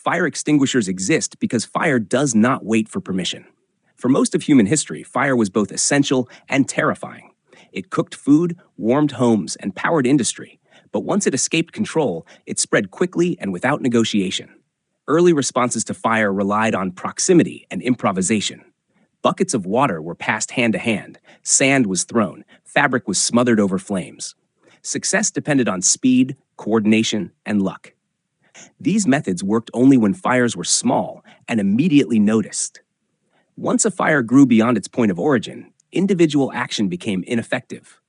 Fire extinguishers exist because fire does not wait for permission. For most of human history, fire was both essential and terrifying. It cooked food, warmed homes, and powered industry. But once it escaped control, it spread quickly and without negotiation. Early responses to fire relied on proximity and improvisation. Buckets of water were passed hand to hand, sand was thrown, fabric was smothered over flames. Success depended on speed, coordination, and luck. These methods worked only when fires were small and immediately noticed. Once a fire grew beyond its point of origin, individual action became ineffective.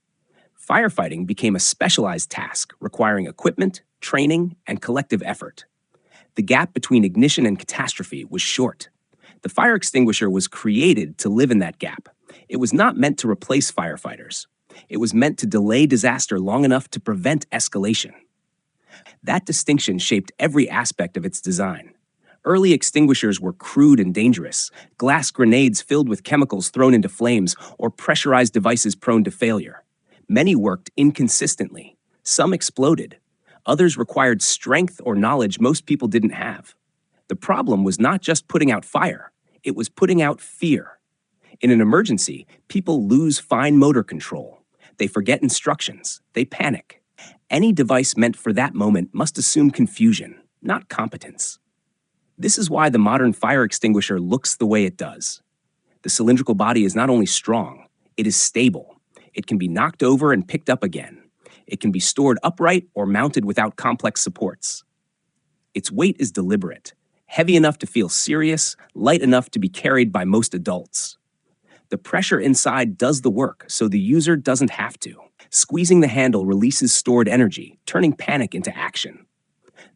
Firefighting became a specialized task requiring equipment, training, and collective effort. The gap between ignition and catastrophe was short. The fire extinguisher was created to live in that gap. It was not meant to replace firefighters. It was meant to delay disaster long enough to prevent escalation. That distinction shaped every aspect of its design. Early extinguishers were crude and dangerous, glass grenades filled with chemicals thrown into flames, or pressurized devices prone to failure. Many worked inconsistently. Some exploded. Others required strength or knowledge most people didn't have. The problem was not just putting out fire, it was putting out fear. In an emergency, people lose fine motor control. They forget instructions. They panic. Any device meant for that moment must assume confusion, not competence. This is why the modern fire extinguisher looks the way it does. The cylindrical body is not only strong, it is stable. It can be knocked over and picked up again. It can be stored upright or mounted without complex supports. Its weight is deliberate, heavy enough to feel serious, light enough to be carried by most adults. The pressure inside does the work, so the user doesn't have to. Squeezing the handle releases stored energy, turning panic into action.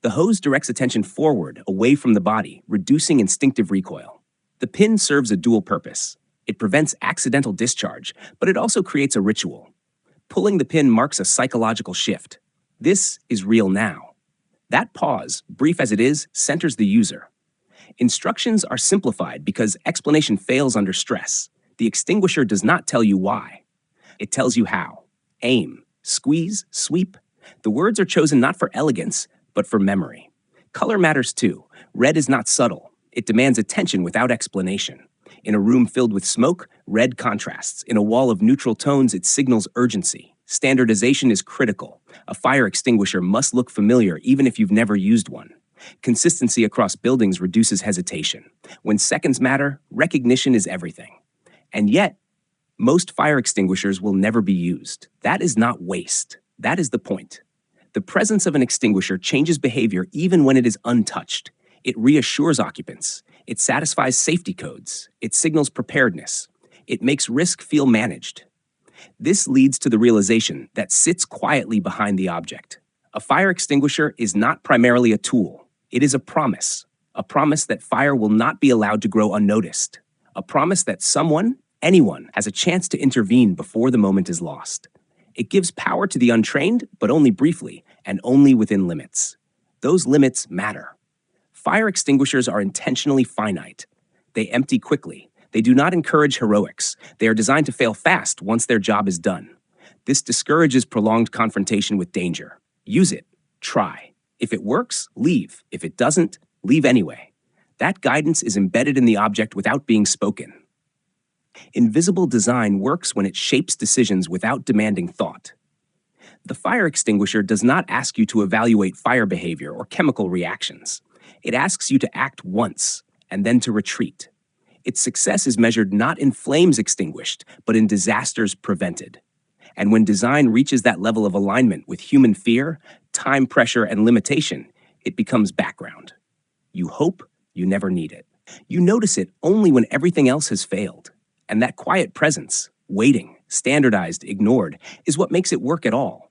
The hose directs attention forward, away from the body, reducing instinctive recoil. The pin serves a dual purpose. It prevents accidental discharge, but it also creates a ritual. Pulling the pin marks a psychological shift. This is real now. That pause, brief as it is, centers the user. Instructions are simplified because explanation fails under stress. The extinguisher does not tell you why. It tells you how. Aim, squeeze, sweep. The words are chosen not for elegance, but for memory. Color matters too. Red is not subtle. It demands attention without explanation. In a room filled with smoke, red contrasts. In a wall of neutral tones, it signals urgency. Standardization is critical. A fire extinguisher must look familiar even if you've never used one. Consistency across buildings reduces hesitation. When seconds matter, recognition is everything. And yet, most fire extinguishers will never be used. That is not waste. That is the point. The presence of an extinguisher changes behavior even when it is untouched. It reassures occupants. It satisfies safety codes. It signals preparedness. It makes risk feel managed. This leads to the realization that sits quietly behind the object. A fire extinguisher is not primarily a tool. It is a promise that fire will not be allowed to grow unnoticed, a promise that someone, anyone, has a chance to intervene before the moment is lost. It gives power to the untrained, but only briefly, and only within limits. Those limits matter. Fire extinguishers are intentionally finite. They empty quickly. They do not encourage heroics. They are designed to fail fast once their job is done. This discourages prolonged confrontation with danger. Use it. Try. If it works, leave. If it doesn't, leave anyway. That guidance is embedded in the object without being spoken. Invisible design works when it shapes decisions without demanding thought. The fire extinguisher does not ask you to evaluate fire behavior or chemical reactions. It asks you to act once and then to retreat. Its success is measured not in flames extinguished, but in disasters prevented. And when design reaches that level of alignment with human fear, time pressure, and limitation, it becomes background. You hope, you never need it. You notice it only when everything else has failed. And that quiet presence, waiting, standardized, ignored, is what makes it work at all.